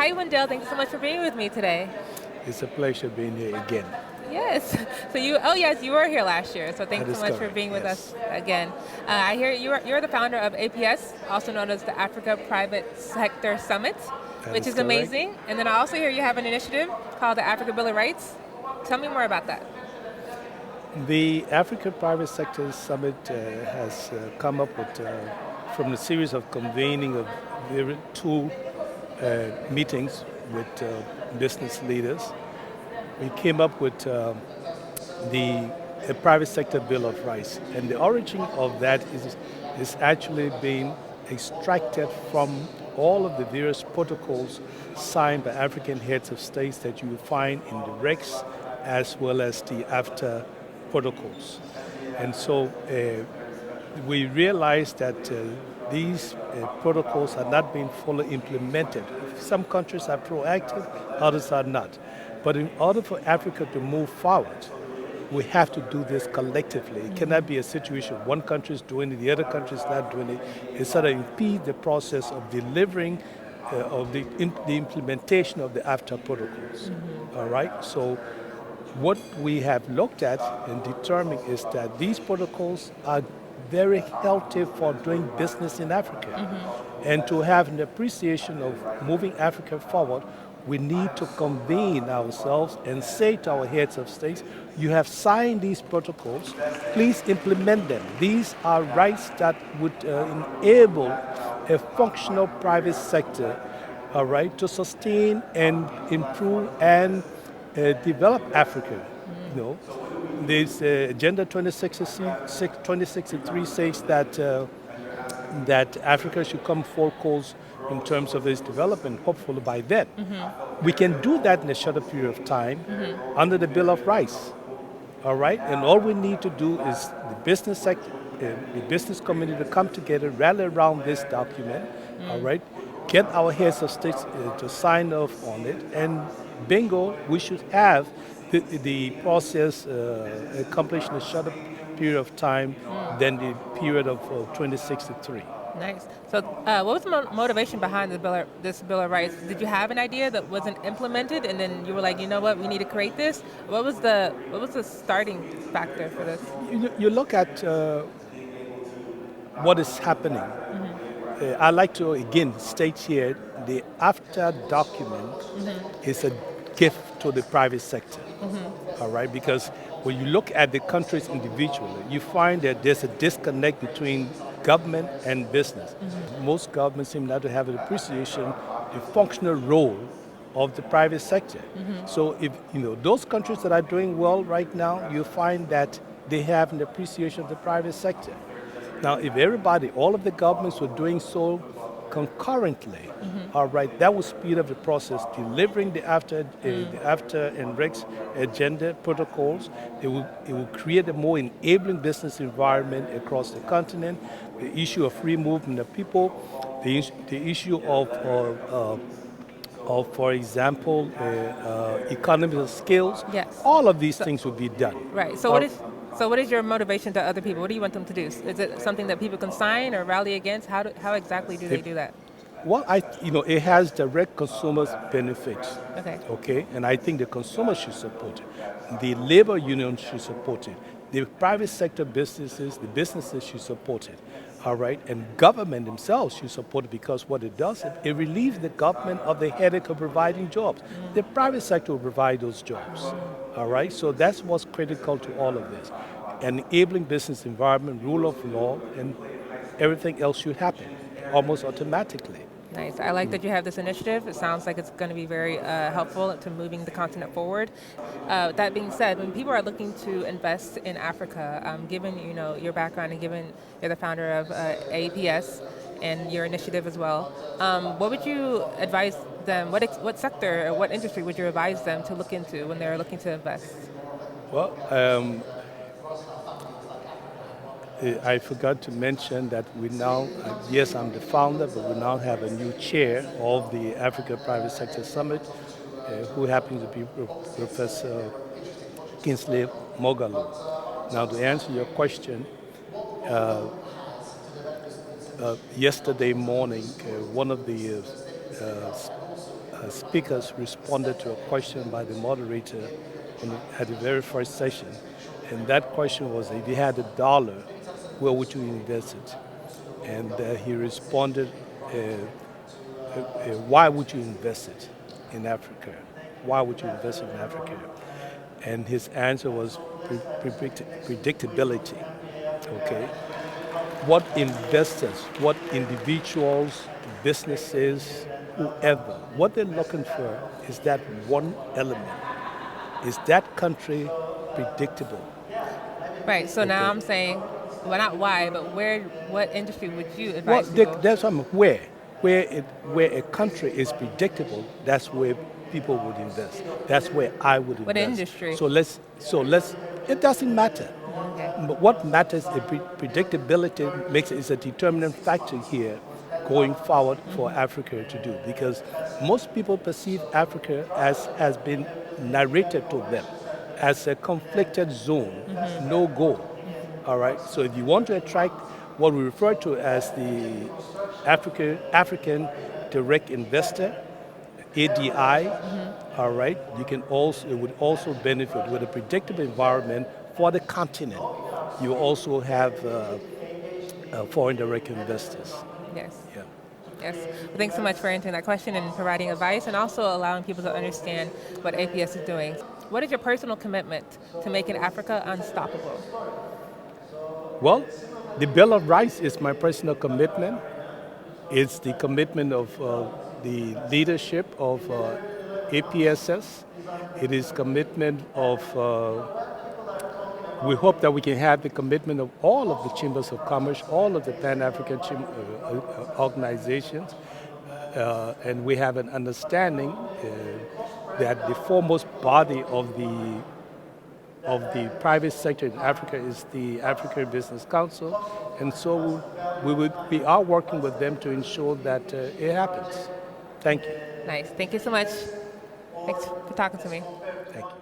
Hi, Wendell. Thank you so much for being with me today. It's a pleasure being here again. Yes. So you were here last year. So That thanks so is much for correct, being with us yes. again. I hear you're the founder of APS, also known as the Africa Private Sector Summit, That which is is correct. amazing. And then I also hear you have an initiative called the Africa Bill of Rights. Tell me more about that. The African Private Sector Summit has come up with, from a series of convening of two meetings with business leaders. We came up with the Private Sector Bill of Rights. And the origin of that is actually being extracted from all of the various protocols signed by African heads of states that you will find in the RECs as well as the AFTA protocols. And so we realized that these protocols are not being fully implemented. Some countries are proactive, others are not. But in order for Africa to move forward, we have to do this collectively. It cannot be a situation one country is doing it, the other country is not doing it. It sort of impedes the process of delivering of the implementation of the AFTA protocols. All right? So what we have looked at and determined is that these protocols are very healthy for doing business in Africa. And to have an appreciation of moving Africa forward, we need to convene ourselves and say to our heads of states, you have signed these protocols, please implement them. These are rights that would enable a functional private sector, all right, to sustain and improve and develop Africa. You know, this Agenda 2063 says that Africa should come full course in terms of its development, hopefully by then. We can do that in a shorter period of time under the Bill of Rights. All right? And all we need to do is the business sector, the business community to come together, rally around this document, all right? Get our heads of states to sign off on it, and bingo, we should have the process accomplished in a shorter period of time than the period of 2063. Nice. So, what was the motivation behind this Bill of Rights? Did you have an idea that wasn't implemented, and then you were like, you know what, we need to create this? What was the starting factor for this? You look at what is happening. I like to again state here the AFTA document is a gift to the private sector. All right, because when you look at the countries individually, you find that there's a disconnect between government and business. Most governments seem not to have an appreciation, the functional role of the private sector. So if those countries that are doing well right now, you find that they have an appreciation of the private sector. Now, if everybody, all of the governments were doing so concurrently, all right, that would speed up the process, delivering the AFTA and REX agenda protocols. It will create a more enabling business environment across the continent. The issue of free movement of people, the issue of, for example, economies of scales. Yes. All of these So, things will be done. right. So what is your motivation to other people? What do you want them to do? Is it something that people can sign or rally against? How exactly do they do that? Well, it has direct consumers benefits, Okay. okay, and I think the consumer should support it. The labor union should support it. The private sector businesses, the businesses should support it, all right, and government themselves should support it because what it does, it relieves the government of the headache of providing jobs. The private sector will provide those jobs, all right. So that's what's critical to all of this, enabling business environment, rule of law, and everything else should happen almost automatically. Nice. I like that you have this initiative. It sounds like it's going to be very helpful to moving the continent forward. That being said, when people are looking to invest in Africa, given your background and given you're the founder of APS and your initiative as well, what would you advise them? What sector or what industry would you advise them to look into when they're looking to invest? Well, I forgot to mention that we now, yes, I'm the founder, but we now have a new chair of the Africa Private Sector Summit, who happens to be Professor Kingsley Mogalu. Now, to answer your question, yesterday morning, one of the speakers responded to a question by the moderator at the very first session. And that question was, if you had $1, where would you invest it? And he responded, why would you invest it in Africa? Why would you invest it in Africa? And his answer was predictability. Okay? What investors, what individuals, businesses, whoever, what they're looking for is that one element. Is that country predictable? Right. So now Okay. I'm saying, well, not why, but where, what industry would you Well, advise people? that's where a country is predictable. That's where people would invest. That's where I would What invest. industry? So let's. It doesn't matter. Okay. But what matters is predictability makes it is a determinant factor here going forward for Africa to do, because most people perceive Africa as has been narrated to them as a conflicted zone, no go. All right. So if you want to attract what we refer to as the African direct investor, ADI, all right, it would also benefit with a predictable environment for the continent. You also have foreign direct investors. Yes. Yeah. Yes. Well, thanks so much for answering that question and providing advice, and also allowing people to understand what APS is doing. What is your personal commitment to making Africa unstoppable? Well, the Bill of Rights is my personal commitment. It's the commitment of the leadership of APSS. It is commitment of, we hope that we can have the commitment of all of the chambers of commerce, all of the Pan-African organizations, and we have an understanding that the foremost body of the private sector in Africa is the African Business Council, and so we are working with them to ensure that it happens. Thank you. Nice. Thank you so much. Thanks for talking to me. Thank you.